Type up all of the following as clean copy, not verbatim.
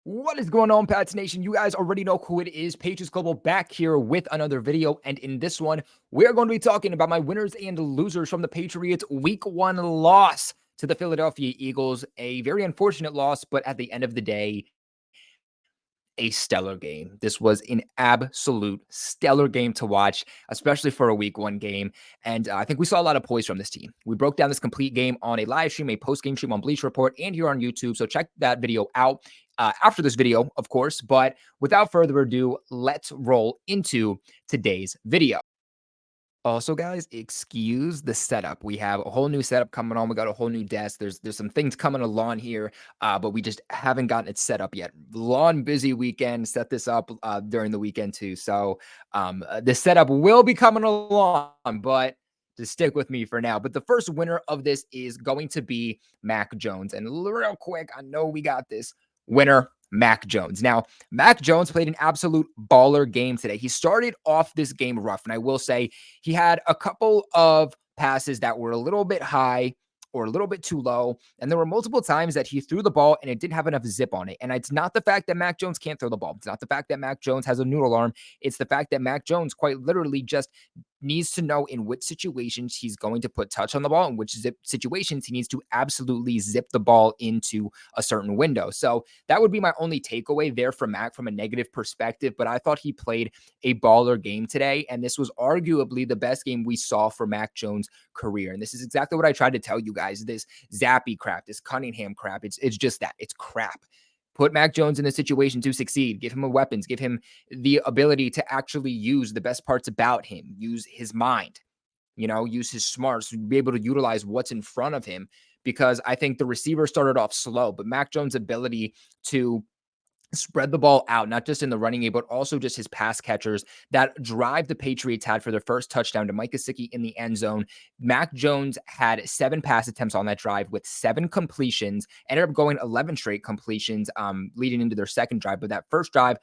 What is going on, Pats Nation? You guys already know who it is. Patriots Global back here with another video. And in this one, we're going to be talking about my winners and losers from the Patriots Week 1 loss to the Philadelphia Eagles. A very unfortunate loss, but at the end of the day, a stellar game. This was an absolute stellar game to watch, especially for a Week 1 game. And I think we saw a lot of poise from this team. We broke down this complete game on a live stream, a post-game stream on Bleacher Report, and here on YouTube. So check that video out after this video, of course. But without further ado, let's roll into today's video. Also, guys, excuse the setup. We have a whole new setup coming on. We got a whole new desk. There's some things coming along here, but we just haven't gotten it set up yet. Long, busy weekend. Set this up during the weekend too. So the setup will be coming along, but just stick with me for now. But the first winner of this is going to be Mac Jones. And real quick, I know we got this winner. Mac Jones. Now, Mac Jones played an absolute baller game today. He started off this game rough, and I will say he had a couple of passes that were a little bit high or a little bit too low. And there were multiple times that he threw the ball and it didn't have enough zip on it. And it's not the fact that Mac Jones can't throw the ball. It's not the fact that Mac Jones has a noodle arm. It's the fact that Mac Jones quite literally just needs to know in which situations he's going to put touch on the ball and which situations he needs to absolutely zip the ball into a certain window. So that would be my only takeaway there from Mac from a negative perspective. But I thought he played a baller game today. And this was arguably the best game we saw for Mac Jones' career. And this is exactly what I tried to tell you guys. This Zappy crap, this Cunningham crap. It's just that. It's crap. Put Mac Jones in a situation to succeed. Give him weapons. Give him the ability to actually use the best parts about him. Use his mind. Use his smarts to be able to utilize what's in front of him. Because I think the receiver started off slow, but Mac Jones' ability to spread the ball out, not just in the running game, but also just his pass catchers. That drive the Patriots had for their first touchdown to Mike Gesicki in the end zone. Mac Jones had 7 pass attempts on that drive with 7 completions, ended up going 11 straight completions leading into their second drive. But that first drive,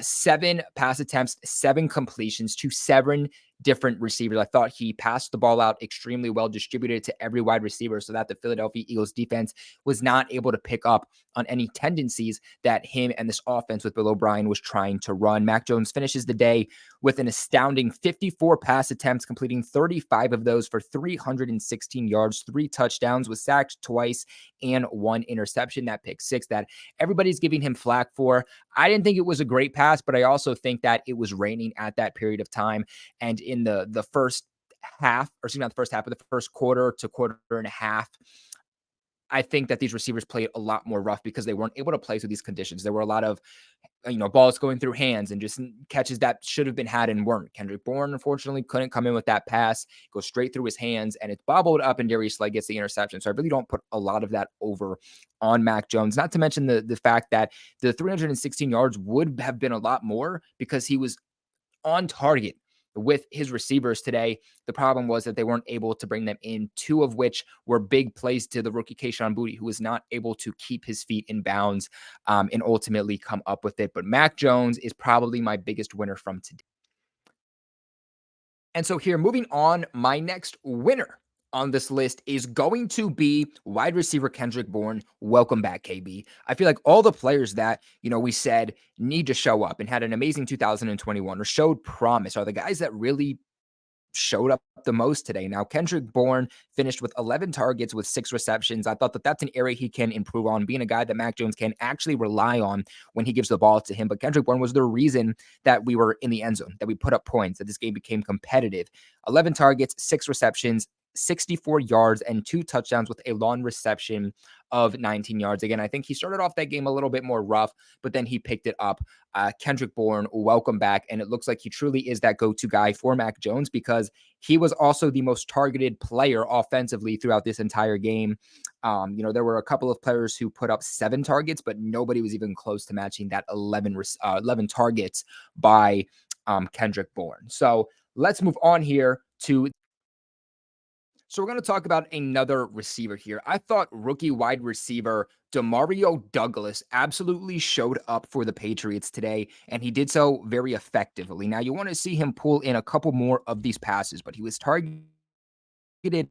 7 pass attempts, 7 completions to 7 different receivers. I thought he passed the ball out extremely well, distributed it to every wide receiver so that the Philadelphia Eagles defense was not able to pick up on any tendencies that him and this offense with Bill O'Brien was trying to run. Mac Jones finishes the day with an astounding 54 pass attempts, completing 35 of those for 316 yards, 3 touchdowns, was sacked twice, and 1 interception. That pick 6 that everybody's giving him flack for. I didn't think it was a great pass, but I also think that it was raining at that period of time. And in the first half, or excuse me, not the first half, but the first quarter to quarter and a half, I think that these receivers played a lot more rough because they weren't able to play through these conditions. There were a lot of, balls going through hands and just catches that should have been had and weren't. Kendrick Bourne, unfortunately, couldn't come in with that pass. It goes straight through his hands and it's bobbled up and Darius Slay gets the interception. So I really don't put a lot of that over on Mac Jones. Not to mention the fact that the 316 yards would have been a lot more because he was on target with his receivers today. The problem was that they weren't able to bring them in, 2 of which were big plays to the rookie Kayshon Boutte, who was not able to keep his feet in bounds and ultimately come up with it. But Mac Jones is probably my biggest winner from today. And so here, moving on, my next winner on this list is going to be wide receiver Kendrick Bourne. Welcome back, KB. I feel like all the players that, we said need to show up and had an amazing 2021 or showed promise are the guys that really showed up the most today. Now, Kendrick Bourne finished with 11 targets with 6 receptions. I thought that that's an area he can improve on, being a guy that Mac Jones can actually rely on when he gives the ball to him. But Kendrick Bourne was the reason that we were in the end zone, that we put up points, that this game became competitive. 11 targets, 6 receptions, 64 yards, and 2 touchdowns with a long reception of 19 yards. Again, I think he started off that game a little bit more rough, but then he picked it up. Kendrick Bourne, welcome back. And it looks like he truly is that go-to guy for Mac Jones because he was also the most targeted player offensively throughout this entire game. There were a couple of players who put up 7 targets, but nobody was even close to matching that 11 targets by Kendrick Bourne. So let's move on here to So we're going to talk about another receiver here. I thought rookie wide receiver Demario Douglas absolutely showed up for the Patriots today, and he did so very effectively. Now, you want to see him pull in a couple more of these passes, but he was targeted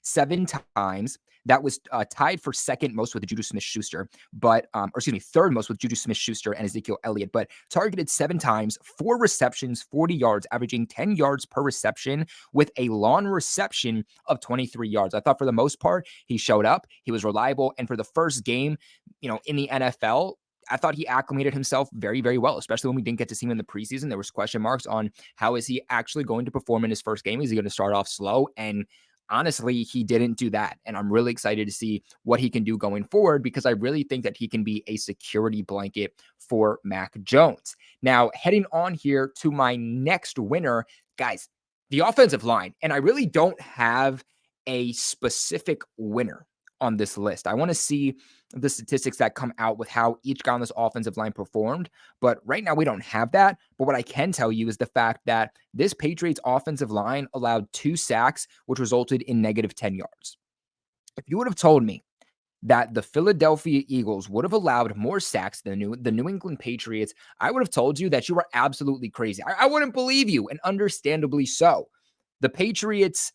7 times. That was tied for second most with Juju Smith-Schuster, or excuse me, third most with Juju Smith-Schuster and Ezekiel Elliott, but targeted 7 times, 4 receptions, 40 yards, averaging 10 yards per reception with a long reception of 23 yards. I thought for the most part, he showed up, he was reliable, and for the first game, in the NFL, I thought he acclimated himself very, very well, especially when we didn't get to see him in the preseason. There was question marks on how is he actually going to perform in his first game? Is he going to start off slow? And honestly, he didn't do that. And I'm really excited to see what he can do going forward because I really think that he can be a security blanket for Mac Jones. Now, heading on here to my next winner, guys, the offensive line. And I really don't have a specific winner on this list. I want to see the statistics that come out with how each guy on this offensive line performed. But right now we don't have that. But what I can tell you is the fact that this Patriots offensive line allowed 2 sacks, which resulted in negative 10 yards. If you would have told me that the Philadelphia Eagles would have allowed more sacks than the New England Patriots, I would have told you that you were absolutely crazy. I wouldn't believe you, and understandably so. The Patriots,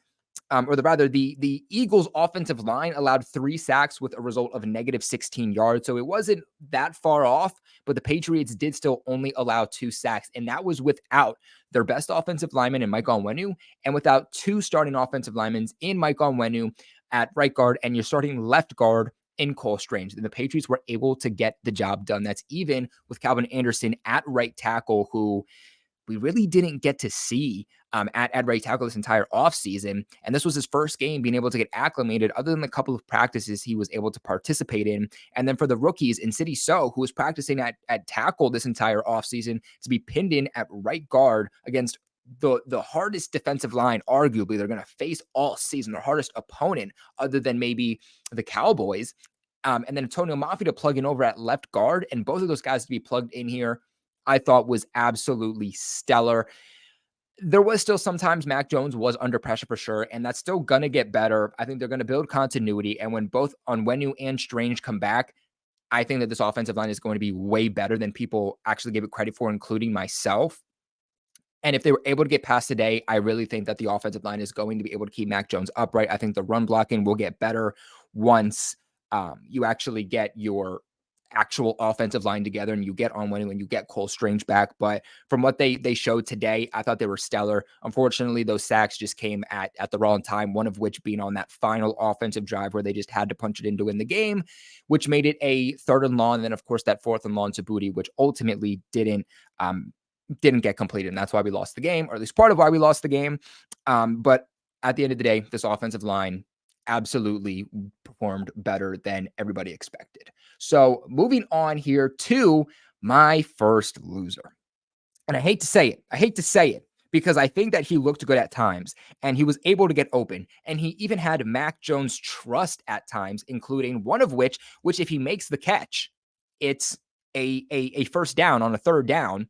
the Eagles offensive line allowed 3 sacks with a result of negative 16 yards. So it wasn't that far off, but the Patriots did still only allow 2 sacks. And that was without their best offensive lineman in Mike Onwenu and without 2 starting offensive linemen in Mike Onwenu at right guard and your starting left guard in Cole Strange. And the Patriots were able to get the job done. That's even with Calvin Anderson at right tackle, who we really didn't get to see at right tackle this entire offseason. And this was his first game being able to get acclimated, other than the couple of practices he was able to participate in. And then for the rookies in City So, who was practicing at tackle this entire offseason, to be pinned in at right guard against the hardest defensive line, arguably, they're going to face all season, their hardest opponent, other than maybe the Cowboys. And then Antonio Mafia to plug in over at left guard, and both of those guys to be plugged in here, I thought was absolutely stellar. There was still sometimes Mac Jones was under pressure for sure, and that's still going to get better. I think they're going to build continuity, and when both Onwenu and Strange come back, I think that this offensive line is going to be way better than people actually give it credit for, including myself. And if they were able to get past today, I really think that the offensive line is going to be able to keep Mac Jones upright. I think the run blocking will get better once you actually get your actual offensive line together and you get Onwenu and you get Cole Strange back. But from what they showed today, I thought they were stellar. Unfortunately, those sacks just came at the wrong time, one of which being on that final offensive drive where they just had to punch it in to win the game, which made it a 3rd and long. And then, of course, that 4th and long to Booty, which ultimately didn't get completed. And that's why we lost the game, or at least part of why we lost the game. But at the end of the day, this offensive line absolutely performed better than everybody expected. So moving on here to my first loser. And I hate to say it because I think that he looked good at times and he was able to get open. And he even had Mac Jones' trust at times, including one of which if he makes the catch, it's a first down on a 3rd down.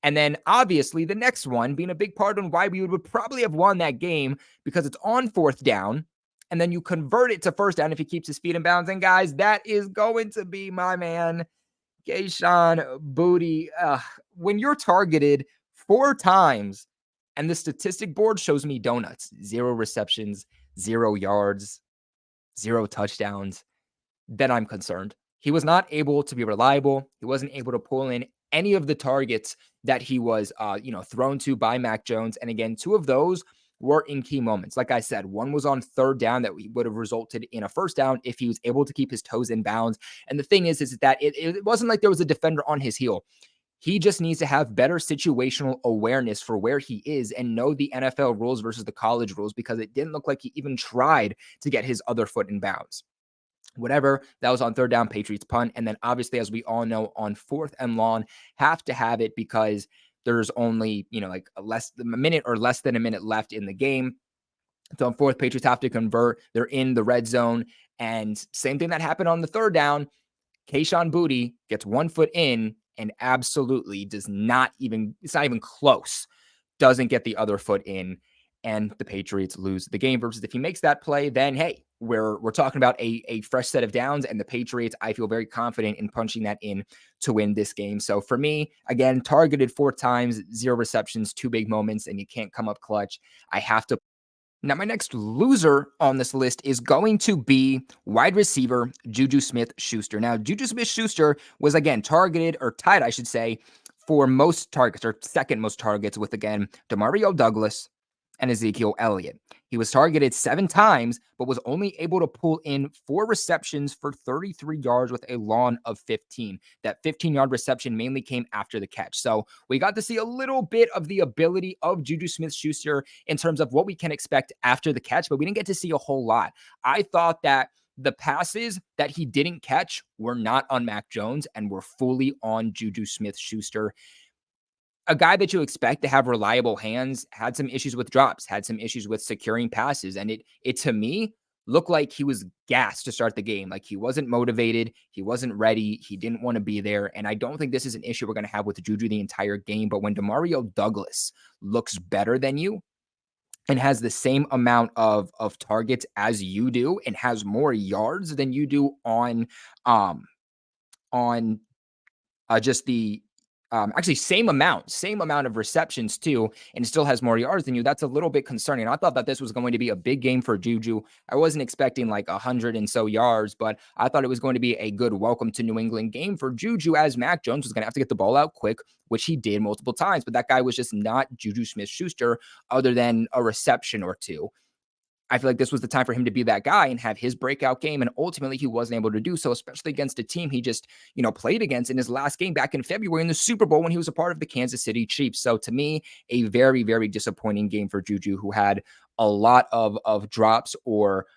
And then obviously the next one being a big part on why we would probably have won that game, because it's on 4th down. And then you convert it to 1st down if he keeps his feet in bounds. And guys, that is going to be my man, Kayshon Boutte. When you're targeted 4 times and the statistic board shows me donuts, 0 receptions, 0 yards, 0 touchdowns, then I'm concerned. He was not able to be reliable. He wasn't able to pull in any of the targets that he was, thrown to by Mac Jones. And again, 2 of those were in key moments. Like I said, one was on 3rd down that would have resulted in a 1st down if he was able to keep his toes in bounds. And the thing is that it wasn't like there was a defender on his heel. He just needs to have better situational awareness for where he is and know the NFL rules versus the college rules, because it didn't look like he even tried to get his other foot in bounds. Whatever, that was on 3rd down, Patriots punt. And then obviously, as we all know, on 4th and long, have to have it because there's only, a minute or less than a minute left in the game. So on 4th, Patriots have to convert. They're in the red zone. And same thing that happened on the 3rd down. Kayshon Boutte gets 1 foot in and absolutely it's not even close. Doesn't get the other foot in. And the Patriots lose the game. Versus if he makes that play, then hey, we're talking about a fresh set of downs, and the Patriots, I feel very confident in punching that in to win this game. So for me, again, targeted 4 times, 0 receptions, 2 big moments, and you can't come up clutch. I have to Now, my next loser on this list is going to be wide receiver Juju Smith-Schuster. Now, Juju Smith-Schuster was, again, targeted, or tied, I should say, for most targets, or second most targets with, again, Demario Douglas and Ezekiel Elliott. He was targeted 7 times, but was only able to pull in 4 receptions for 33 yards with a lawn of 15. That 15-yard reception mainly came after the catch. So we got to see a little bit of the ability of Juju Smith-Schuster in terms of what we can expect after the catch, but we didn't get to see a whole lot. I thought that the passes that he didn't catch were not on Mac Jones and were fully on Juju Smith-Schuster. A guy that you expect to have reliable hands had some issues with drops, had some issues with securing passes. And it to me looked like he was gassed to start the game. Like he wasn't motivated. He wasn't ready. He didn't want to be there. And I don't think this is an issue we're going to have with Juju the entire game. But when Demario Douglas looks better than you and has the same amount of targets as you do and has more yards than you do on just the actually same amount of receptions too, and still has more yards than you. That's a little bit concerning. I thought that this was going to be a big game for Juju. I wasn't expecting like 100 and so yards, but I thought it was going to be a good welcome to New England game for Juju, as Mac Jones was going to have to get the ball out quick, which he did multiple times. But that guy was just not Juju Smith-Schuster, other than a reception or two. I feel like this was the time for him to be that guy and have his breakout game. And ultimately, he wasn't able to do so, especially against a team he just, played against in his last game back in February in the Super Bowl when he was a part of the Kansas City Chiefs. So to me, a very, very disappointing game for Juju, who had a lot of drops or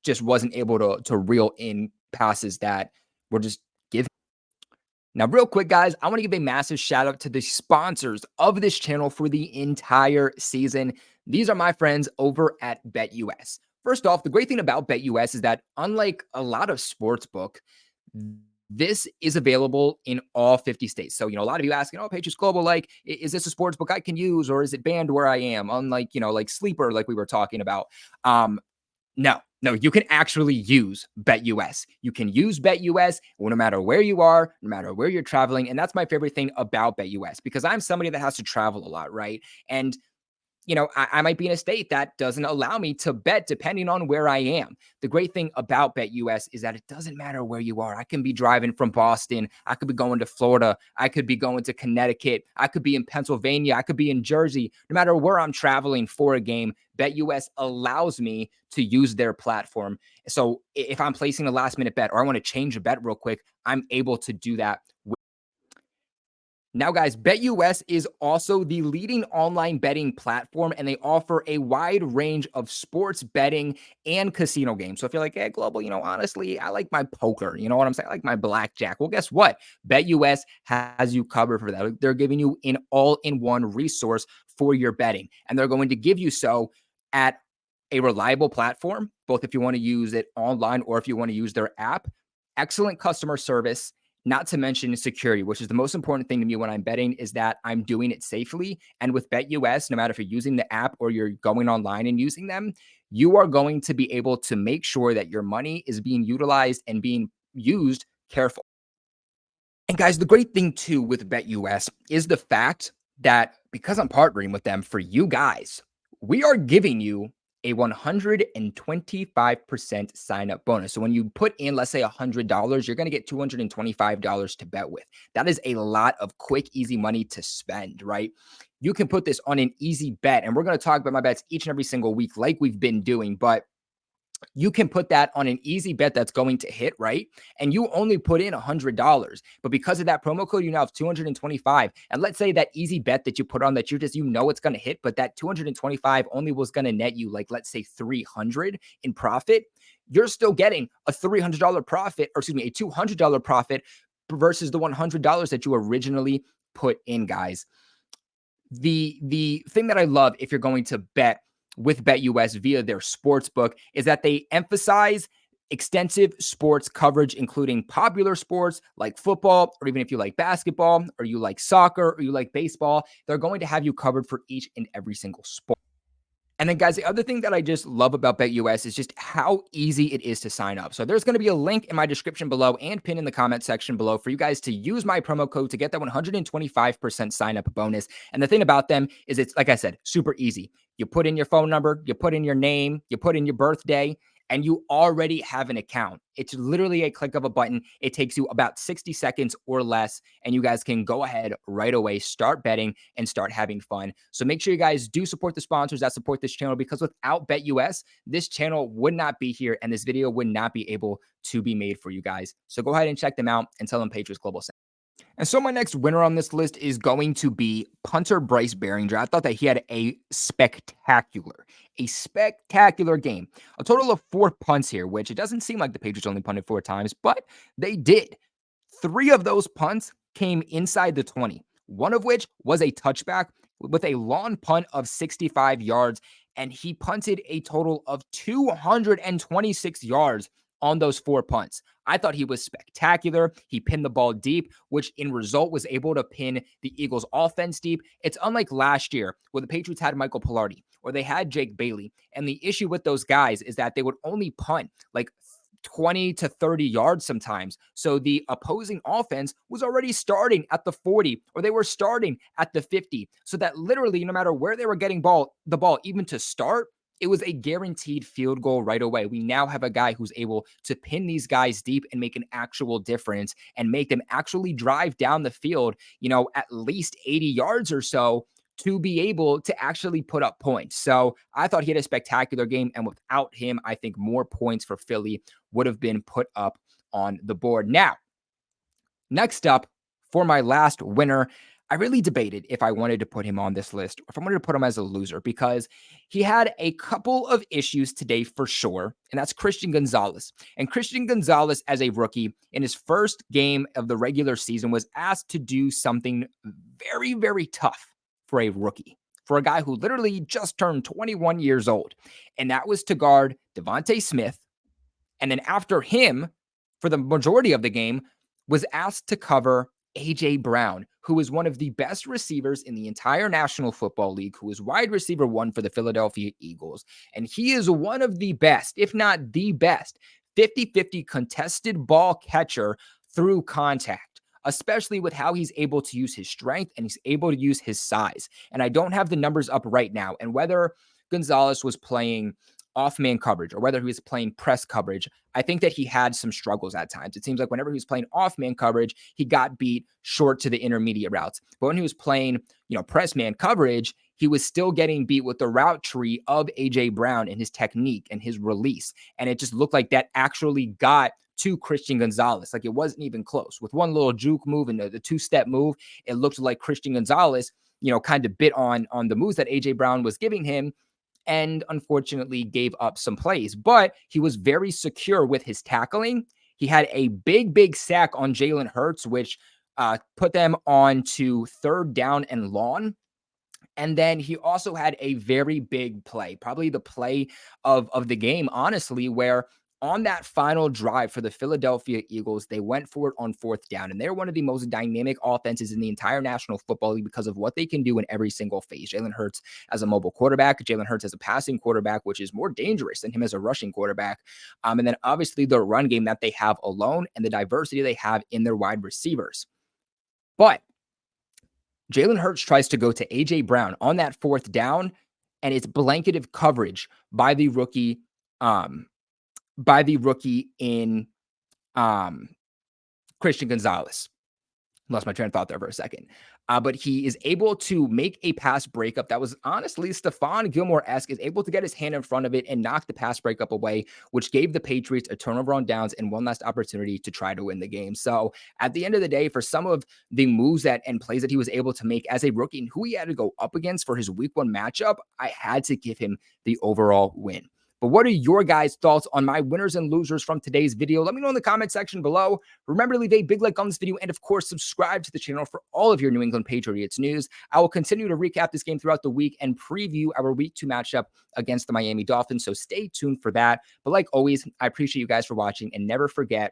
just wasn't able to reel in passes that were just given. Now, real quick, guys, I want to give a massive shout out to the sponsors of this channel for the entire season. These are my friends over at BetUS. First off, the great thing about BetUS is that unlike a lot of sportsbook, this is available in all 50 states. So, a lot of you asking, oh, Patriots Global, like, is this a sportsbook I can use, or is it banned where I am? Unlike, like Sleeper, like we were talking about. No, you can actually use BetUS. You can use BetUS no matter where you are, no matter where you're traveling. And that's my favorite thing about BetUS, because I'm somebody that has to travel a lot, right? And I might be in a state that doesn't allow me to bet depending on where I am. The great thing about BetUS is that it doesn't matter where you are. I can be driving from Boston. I could be going to Florida. I could be going to Connecticut. I could be in Pennsylvania. I could be in Jersey. No matter where I'm traveling for a game, BetUS allows me to use their platform. So if I'm placing a last minute bet or I want to change a bet real quick, I'm able to do that. Now, guys, BetUS is also the leading online betting platform, and they offer a wide range of sports betting and casino games. So if you're like, hey, Global, honestly, I like my poker. You know what I'm saying? I like my blackjack. Well, guess what? BetUS has you covered for that. They're giving you an all-in-one resource for your betting, and they're going to give you so at a reliable platform, both if you want to use it online or if you want to use their app. Excellent customer service, not to mention security, which is the most important thing to me when I'm betting, is that I'm doing it safely. And with BetUS, no matter if you're using the app or you're going online and using them, you are going to be able to make sure that your money is being utilized and being used carefully. And guys, the great thing too with BetUS is the fact that because I'm partnering with them for you guys, we are giving you a 125% sign up bonus. So when you put in, let's say $100, you're going to get $225 to bet with. That is a lot of quick, easy money to spend, right? You can put this on an easy bet. And we're going to talk about my bets each and every single week, like we've been doing, but you can put that on an easy bet that's going to hit, right? And you only put in $100, but because of that promo code, you now have 225. And let's say that easy bet that you put on that it's going to hit, but that 225 only was going to net you like, let's say 300 in profit. You're still getting a $300 profit, or excuse me, a $200 profit versus the $100 that you originally put in, guys. The thing that I love if you're going to bet with BetUS via their sports book is that they emphasize extensive sports coverage, including popular sports like football, or even if you like basketball, or you like soccer, or you like baseball, they're going to have you covered for each and every single sport. And then, guys, the other thing that I just love about BetUS is just how easy it is to sign up. So there's going to be a link in my description below and pin in the comment section below for you guys to use my promo code to get that 125% sign up bonus. And the thing about them is it's, like I said, super easy. You put in your phone number, you put in your name, you put in your birthday, and you already have an account. It's literally a click of a button. It takes you about 60 seconds or less, and you guys can go ahead right away, start betting, and start having fun. So make sure you guys do support the sponsors that support this channel, because without BetUS, this channel would not be here, and this video would not be able to be made for you guys. So go ahead and check them out and tell them Patriots Global sent. And so my next winner on this list is going to be punter Bryce Behringer. I thought that he had a spectacular game. A total of 4 punts here, which it doesn't seem like the Patriots only punted 4 times, but they did. 3 of those punts came inside the 20, one of which was a touchback with a long punt of 65 yards, and he punted a total of 226 yards on those 4 punts. I thought he was spectacular. He pinned the ball deep, which in result was able to pin the Eagles offense deep. It's unlike last year where the Patriots had Michael Pilardi or they had Jake Bailey. And the issue with those guys is that they would only punt like 20 to 30 yards sometimes. So the opposing offense was already starting at the 40, or they were starting at the 50. So that literally, no matter where they were getting the ball, even to start, it was a guaranteed field goal right away. We now have a guy who's able to pin these guys deep and make an actual difference and make them actually drive down the field, at least 80 yards or so to be able to actually put up points. So I thought he had a spectacular game. And without him, I think more points for Philly would have been put up on the board. Now, next up for my last winner, I really debated if I wanted to put him on this list or if I wanted to put him as a loser, because he had a couple of issues today for sure, and that's Christian Gonzalez. And Christian Gonzalez, as a rookie, in his first game of the regular season, was asked to do something very, very tough for a rookie, for a guy who literally just turned 21 years old, and that was to guard Devontae Smith. And then after him, for the majority of the game, was asked to cover A.J. Brown, who is one of the best receivers in the entire National Football League, who is wide receiver 1 for the Philadelphia Eagles. And he is one of the best, if not the best, 50-50 contested ball catcher through contact, especially with how he's able to use his strength and he's able to use his size. And I don't have the numbers up right now. And whether Gonzalez was playing off-man coverage or whether he was playing press coverage, I think that he had some struggles at times. It seems like whenever he was playing off-man coverage, he got beat short to the intermediate routes. But when he was playing, press man coverage, he was still getting beat with the route tree of A.J. Brown and his technique and his release. And it just looked like that actually got to Christian Gonzalez. Like, it wasn't even close. With one little juke move and the two-step move, it looked like Christian Gonzalez, kind of bit on the moves that A.J. Brown was giving him, and unfortunately gave up some plays. But he was very secure with his tackling. He had a big sack on Jalen Hurts, which put them on to 3rd down and long. And then he also had a very big play, probably the play of the game, honestly, where on that final drive for the Philadelphia Eagles, they went for it on 4th down. And they're one of the most dynamic offenses in the entire National Football League because of what they can do in every single phase. Jalen Hurts as a mobile quarterback, Jalen Hurts as a passing quarterback, which is more dangerous than him as a rushing quarterback. And then obviously the run game that they have alone and the diversity they have in their wide receivers. But Jalen Hurts tries to go to A.J. Brown on that 4th down, and it's blanketed coverage by the rookie in Christian Gonzalez. Lost my train of thought there for a second. But he is able to make a pass breakup that was honestly Stephon Gilmore-esque, is able to get his hand in front of it and knock the pass breakup away, which gave the Patriots a turnover on downs and one last opportunity to try to win the game. So at the end of the day, for some of the moves and plays that he was able to make as a rookie and who he had to go up against for his week 1 matchup, I had to give him the overall win. But what are your guys' thoughts on my winners and losers from today's video? Let me know in the comment section below. Remember to leave a big like on this video and, of course, subscribe to the channel for all of your New England Patriots news. I will continue to recap this game throughout the week and preview our week 2 matchup against the Miami Dolphins, so stay tuned for that. But like always, I appreciate you guys for watching, and never forget,